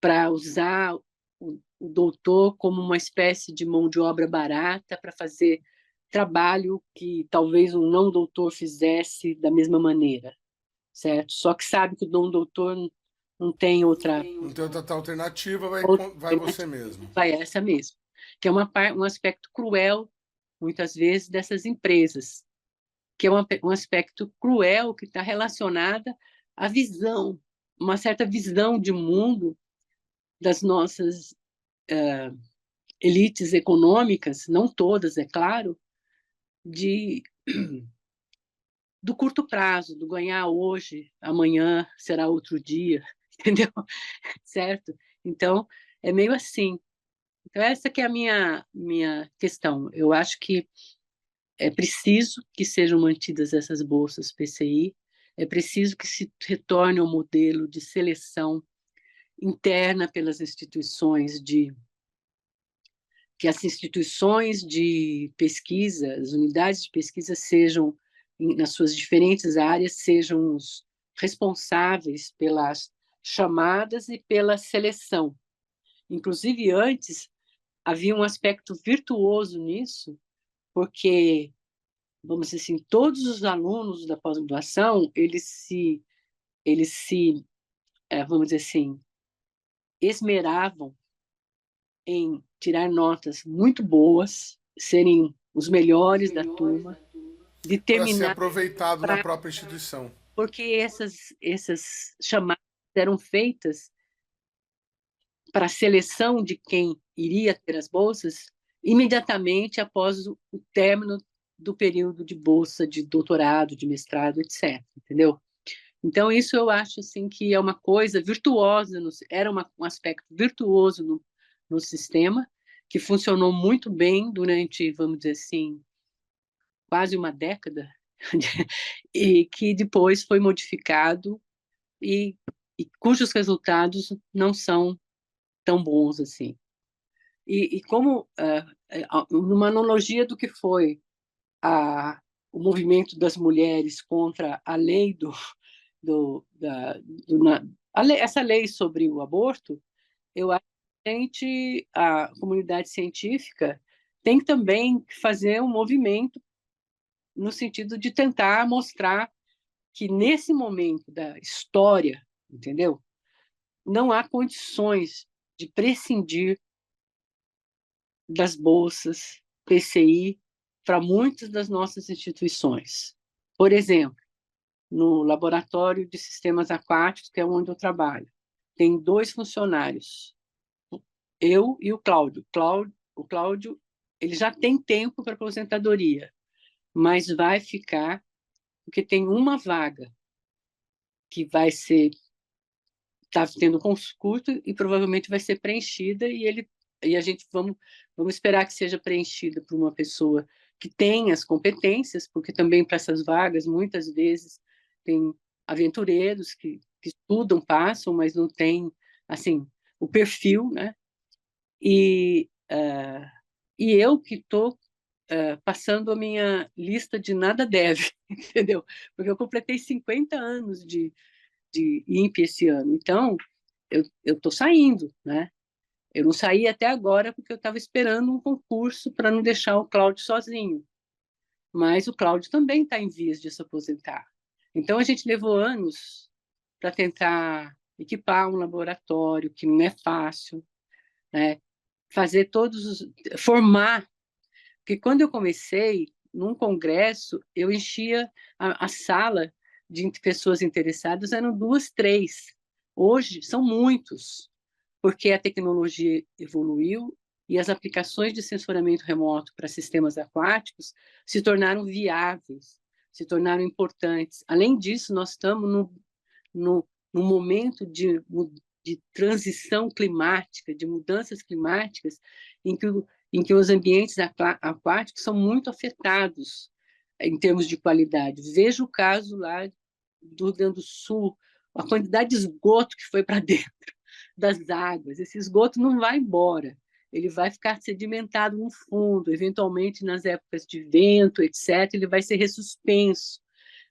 para usar o doutor como uma espécie de mão de obra barata para fazer trabalho que talvez um não doutor fizesse da mesma maneira, certo? Só que sabe que o não doutor não tem outra alternativa, vai você mesmo. Vai essa mesmo, que é um aspecto cruel, muitas vezes, dessas empresas, que é um aspecto cruel que está relacionada à visão, uma certa visão de mundo das nossas elites econômicas, não todas, é claro, do curto prazo, do ganhar hoje, amanhã será outro dia, entendeu? Certo? Então, é meio assim. Então, essa que é a minha questão. Eu acho que é preciso que sejam mantidas essas bolsas PCI, é preciso que se retorne ao modelo de seleção interna pelas instituições que as instituições de pesquisa, as unidades de pesquisa sejam, nas suas diferentes áreas, sejam os responsáveis pelas chamadas e pela seleção. Inclusive, antes, havia um aspecto virtuoso nisso, porque, vamos dizer assim, todos os alunos da pós-graduação, eles se vamos dizer assim, esmeravam em tirar notas muito boas, serem os melhores da turma, de Para ser terminar, aproveitado na própria instituição. porque essas chamadas eram feitas para a seleção de quem iria ter as bolsas imediatamente após o término do período de bolsa de doutorado, de mestrado, etc. Entendeu? Então, isso eu acho assim, que é uma coisa virtuosa, era um aspecto virtuoso no sistema, que funcionou muito bem durante, vamos dizer assim, quase uma década, e que depois foi modificado e cujos resultados não são tão bons assim. E como, numa analogia do que foi o movimento das mulheres contra a lei essa lei sobre o aborto, eu acho que a comunidade científica tem que também fazer um movimento no sentido de tentar mostrar que nesse momento da história, entendeu? Não há condições de prescindir das bolsas PCI para muitas das nossas instituições. Por exemplo, no Laboratório de Sistemas Aquáticos, que é onde eu trabalho, tem 2 funcionários, eu e o Cláudio. O Cláudio ele já tem tempo para aposentadoria, mas vai ficar porque tem uma vaga que vai ser está tendo concurso e provavelmente vai ser preenchida e a gente vamos esperar que seja preenchida por uma pessoa que tenha as competências, porque também para essas vagas muitas vezes tem aventureiros que estudam, passam, mas não tem assim o perfil, né? E eu que estou passando a minha lista de nada deve, entendeu? Porque eu completei 50 anos de INPE esse ano. Então, eu estou saindo, né? Eu não saí até agora porque eu estava esperando um concurso para não deixar o Cláudio sozinho. Mas o Cláudio também está em vias de se aposentar. Então, a gente levou anos para tentar equipar um laboratório, que não é fácil, né? Fazer formar. Porque quando eu comecei, num congresso, eu enchia a sala de pessoas interessadas, eram 2, 3. Hoje, são muitos, porque a tecnologia evoluiu e as aplicações de sensoriamento remoto para sistemas aquáticos se tornaram viáveis, se tornaram importantes. Além disso, nós estamos no momento de transição climática, de mudanças climáticas, em que os ambientes aquáticos são muito afetados em termos de qualidade. Veja o caso lá do Rio Grande do Sul, a quantidade de esgoto que foi para dentro das águas. Esse esgoto não vai embora, ele vai ficar sedimentado no fundo, eventualmente nas épocas de vento, etc., ele vai ser ressuspenso,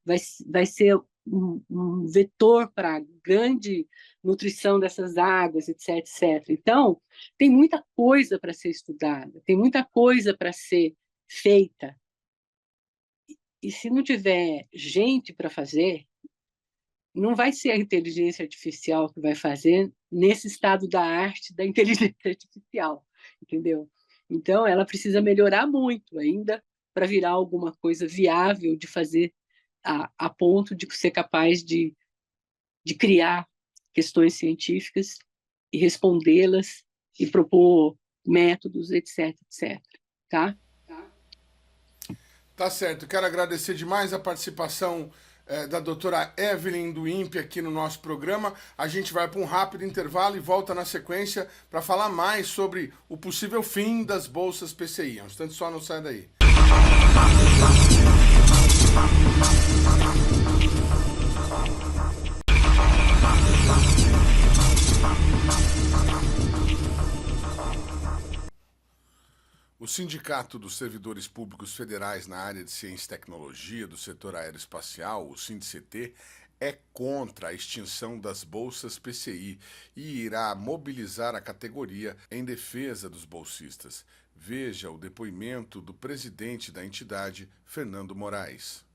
vai ser um vetor para a grande nutrição dessas águas, etc, etc. Então, tem muita coisa para ser estudada, tem muita coisa para ser feita. E se não tiver gente para fazer, não vai ser a inteligência artificial que vai fazer nesse estado da arte da inteligência artificial, entendeu? Então, ela precisa melhorar muito ainda para virar alguma coisa viável de fazer a ponto de ser capaz de criar questões científicas e respondê-las e propor métodos, etc, etc. Tá? Tá certo. Quero agradecer demais a participação da doutora Evelyn do INPE aqui no nosso programa. A gente vai para um rápido intervalo e volta na sequência para falar mais sobre o possível fim das bolsas PCI. Um instante só, não sai daí. O Sindicato dos Servidores Públicos Federais na área de Ciência e Tecnologia do setor aeroespacial, o SINDCT, é contra a extinção das bolsas PCI e irá mobilizar a categoria em defesa dos bolsistas. Veja o depoimento do presidente da entidade, Fernando Moraes.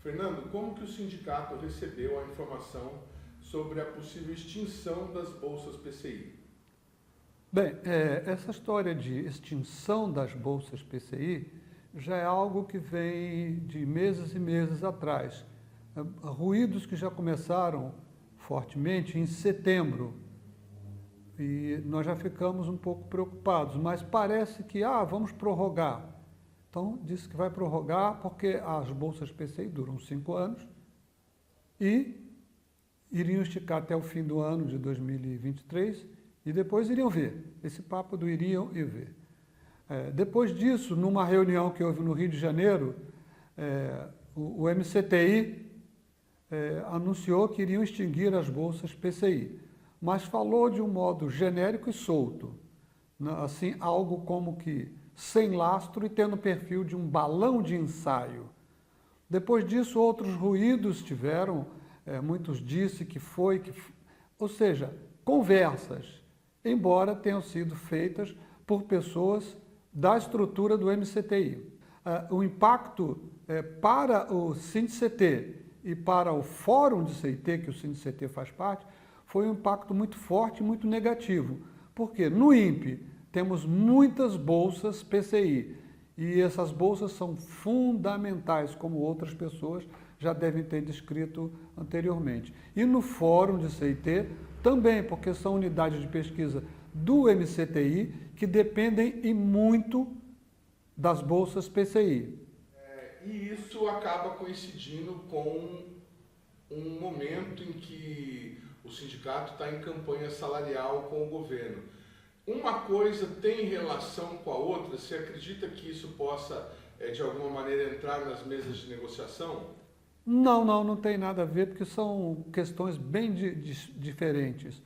Fernando, como que o sindicato recebeu a informação sobre a possível extinção das bolsas PCI? Bem, essa história de extinção das bolsas PCI já é algo que vem de meses e meses atrás. Ruídos que já começaram fortemente em setembro. E nós já ficamos um pouco preocupados, mas parece que, vamos prorrogar. Então, disse que vai prorrogar porque as bolsas PCI duram 5 anos e iriam esticar até o fim do ano de 2023 e depois iriam ver. Esse papo do iriam e ver. Depois disso, numa reunião que houve no Rio de Janeiro, o MCTI anunciou que iriam extinguir as bolsas PCI, mas falou de um modo genérico e solto, né? Assim, algo como que sem lastro e tendo perfil de um balão de ensaio. Depois disso, outros ruídos tiveram, muitos disse que foi, ou seja, conversas, embora tenham sido feitas por pessoas da estrutura do MCTI. O impacto para o SINDCT e para o Fórum de CIT, que o SINDCT faz parte, foi um impacto muito forte e muito negativo. Porque no INPE temos muitas bolsas PCI e essas bolsas são fundamentais, como outras pessoas já devem ter descrito anteriormente. E no Fórum de CIT também, porque são unidades de pesquisa do MCTI que dependem e muito das bolsas PCI. E isso acaba coincidindo com um momento em que o sindicato está em campanha salarial com o governo. Uma coisa tem relação com a outra? Você acredita que isso possa, de alguma maneira, entrar nas mesas de negociação? Não tem nada a ver, porque são questões bem diferentes.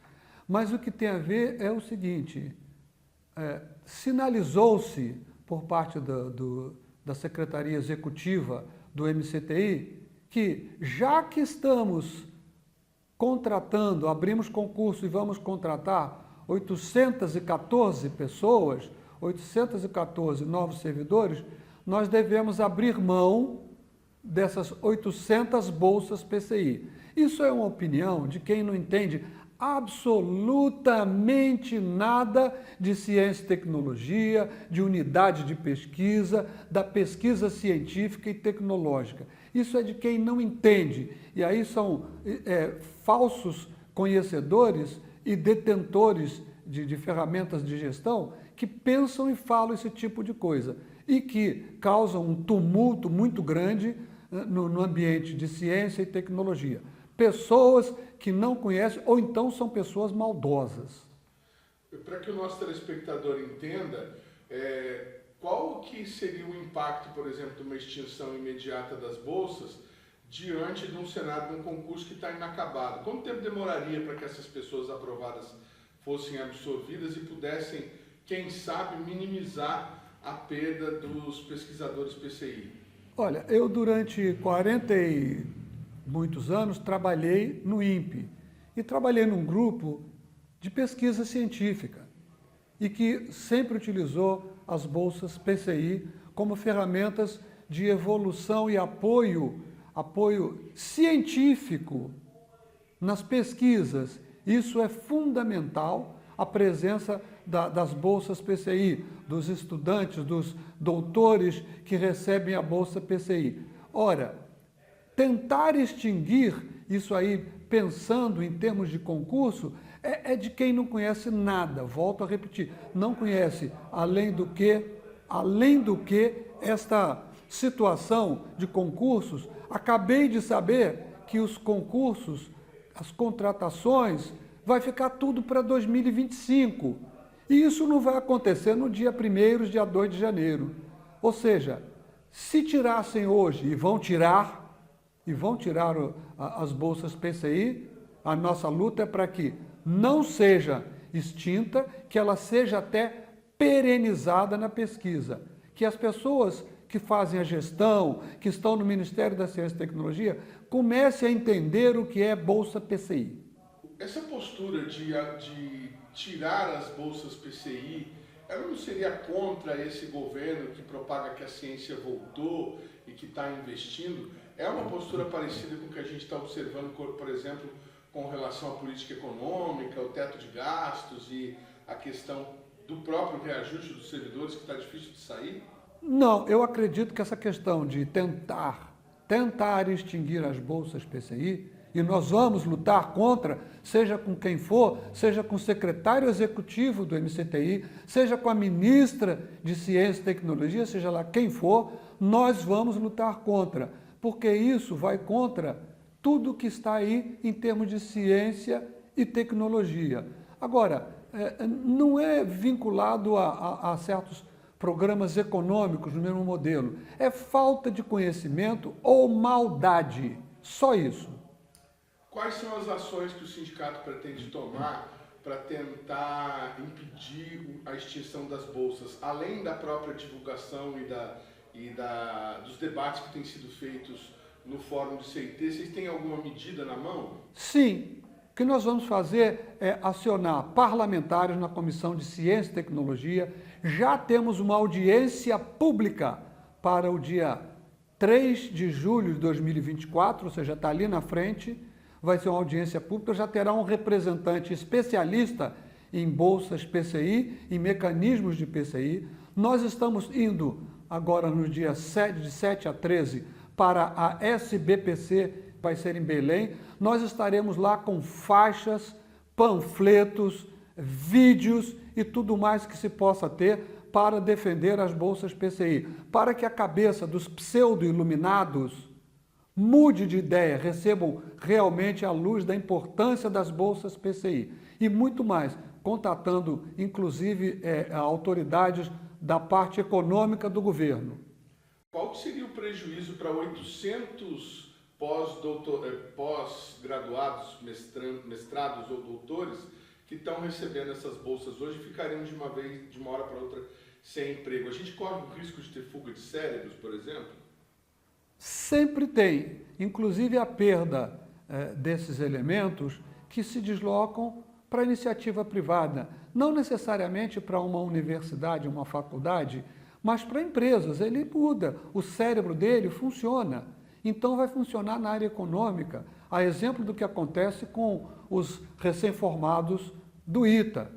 Mas o que tem a ver é o seguinte, sinalizou-se por parte da Secretaria Executiva do MCTI que, já que estamos contratando, abrimos concurso e vamos contratar 814 pessoas, 814 novos servidores, nós devemos abrir mão dessas 800 bolsas PCI. Isso é uma opinião de quem não entende absolutamente nada de ciência e tecnologia, de unidade de pesquisa, da pesquisa científica e tecnológica. Isso é de quem não entende. E aí são falsos conhecedores e detentores de ferramentas de gestão que pensam e falam esse tipo de coisa e que causam um tumulto muito grande no ambiente de ciência e tecnologia. Pessoas que não conhecem ou então são pessoas maldosas. Para que o nosso telespectador entenda, qual que seria o impacto, por exemplo, de uma extinção imediata das bolsas diante de um cenário, de um concurso que está inacabado? Quanto tempo demoraria para que essas pessoas aprovadas fossem absorvidas e pudessem, quem sabe, minimizar a perda dos pesquisadores PCI? Olha, eu durante 40 e muitos anos trabalhei no INPE e trabalhei num grupo de pesquisa científica e que sempre utilizou as bolsas PCI como ferramentas de evolução e apoio científico nas pesquisas. Isso é fundamental, a presença das bolsas PCI, dos estudantes, dos doutores que recebem a bolsa PCI. Ora, tentar extinguir isso aí, pensando em termos de concurso, é de quem não conhece nada. Volto a repetir, não conhece, além do que esta situação de concursos. Acabei de saber que os concursos, as contratações, vai ficar tudo para 2025. E isso não vai acontecer no dia 1º, dia 2 de janeiro. Ou seja, se tirassem hoje, e vão tirar as bolsas PCI, a nossa luta é para que não seja extinta, que ela seja até perenizada na pesquisa. Que as pessoas que fazem a gestão, que estão no Ministério da Ciência e Tecnologia, comecem a entender o que é bolsa PCI. Essa postura de tirar as bolsas PCI, ela não seria contra esse governo que propaga que a ciência voltou e que está investindo? É uma postura parecida com o que a gente está observando, por exemplo, com relação à política econômica, o teto de gastos e a questão do próprio reajuste dos servidores, que está difícil de sair? Não, eu acredito que essa questão de tentar extinguir as bolsas PCI, E nós vamos lutar contra, seja com quem for, seja com o secretário executivo do MCTI, seja com a ministra de Ciência e Tecnologia, seja lá quem for, nós vamos lutar contra, porque isso vai contra tudo que está aí em termos de ciência e tecnologia. Agora, não é vinculado a certos programas econômicos no mesmo modelo. É falta de conhecimento ou maldade. Só isso. Quais são as ações que o sindicato pretende tomar para tentar impedir a extinção das bolsas, além da própria divulgação dos debates que têm sido feitos no Fórum do CIT? Vocês têm alguma medida na mão? Sim. O que nós vamos fazer é acionar parlamentares na Comissão de Ciência e Tecnologia. Já temos uma audiência pública para o dia 3 de julho de 2024, ou seja, está ali na frente, vai ser uma audiência pública, já terá um representante especialista em bolsas PCI, em mecanismos de PCI. Nós estamos indo agora no dia 7, de 7 a 13, para a SBPC, vai ser em Belém. Nós estaremos lá com faixas, panfletos, vídeos e tudo mais que se possa ter para defender as bolsas PCI, para que a cabeça dos pseudo-iluminados mude de ideia, recebam realmente a luz da importância das bolsas PCI. E muito mais, contatando inclusive autoridades da parte econômica do governo. Qual seria o prejuízo para 800 pós-graduados, mestrados ou doutores que estão recebendo essas bolsas hoje, ficariam de uma hora para outra sem emprego? A gente corre o risco de ter fuga de cérebros, por exemplo? Sempre tem, inclusive a perda desses elementos que se deslocam para a iniciativa privada, não necessariamente para uma universidade, uma faculdade, mas para empresas. Ele muda, o cérebro dele funciona. Então vai funcionar na área econômica, a exemplo do que acontece com os recém-formados do ITA.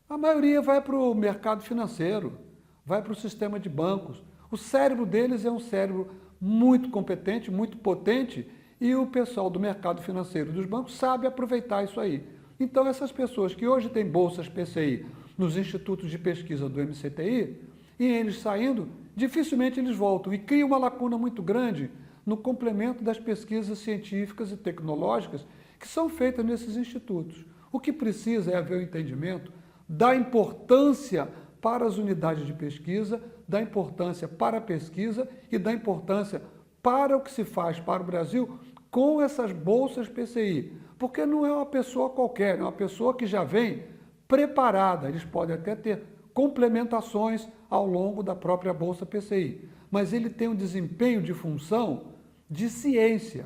A maioria vai para o mercado financeiro, vai para o sistema de bancos. O cérebro deles é um cérebro muito competente, muito potente, e o pessoal do mercado financeiro dos bancos sabe aproveitar isso aí. Então essas pessoas que hoje têm bolsas PCI nos institutos de pesquisa do MCTI, e eles saindo, dificilmente eles voltam, e cria uma lacuna muito grande no complemento das pesquisas científicas e tecnológicas que são feitas nesses institutos. O que precisa é haver o entendimento da importância para as unidades de pesquisa, da importância para a pesquisa e da importância para o que se faz para o Brasil com essas bolsas PCI. Porque não é uma pessoa qualquer, é uma pessoa que já vem preparada. Eles podem até ter complementações ao longo da própria bolsa PCI, mas ele tem um desempenho de função de ciência,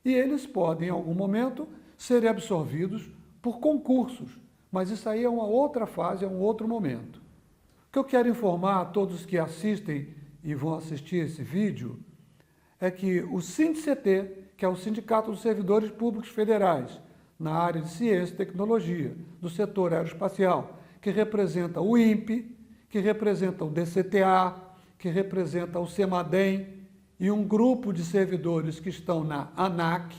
e eles podem, em algum momento, serem absorvidos por concursos, mas isso aí é uma outra fase, é um outro momento. O que eu quero informar a todos que assistem e vão assistir esse vídeo é que o SINDCT, que é o Sindicato dos Servidores Públicos Federais, na área de ciência e tecnologia, do setor aeroespacial, que representa o INPE, que representa o DCTA, que representa o CEMADEM, e um grupo de servidores que estão na ANAC,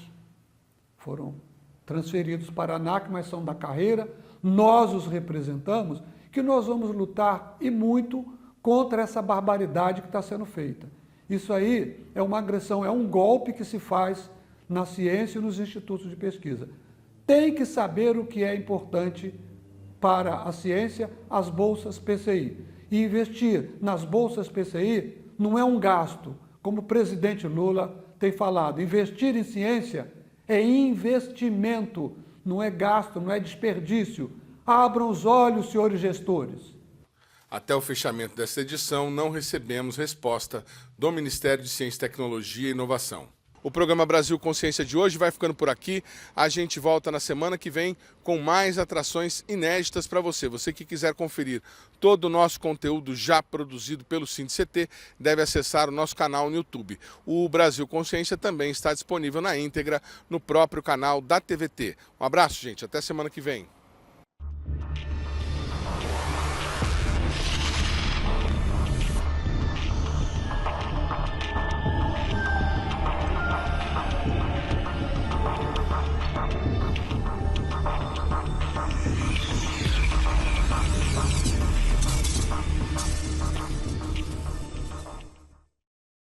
foram transferidos para a ANAC, mas são da carreira, nós os representamos, que nós vamos lutar e muito contra essa barbaridade que está sendo feita. Isso aí é uma agressão, é um golpe que se faz na ciência e nos institutos de pesquisa. Tem que saber o que é importante para a ciência, as bolsas PCI. E investir nas bolsas PCI não é um gasto, como o presidente Lula tem falado. Investir em ciência é investimento, não é gasto, não é desperdício. Abram os olhos, senhores gestores. Até o fechamento desta edição, não recebemos resposta do Ministério de Ciência, Tecnologia e Inovação. O programa Brasil Consciência de hoje vai ficando por aqui. A gente volta na semana que vem com mais atrações inéditas para você. Você que quiser conferir todo o nosso conteúdo já produzido pelo SINDCT, deve acessar o nosso canal no YouTube. O Brasil Consciência também está disponível na íntegra no próprio canal da TVT. Um abraço, gente. Até semana que vem.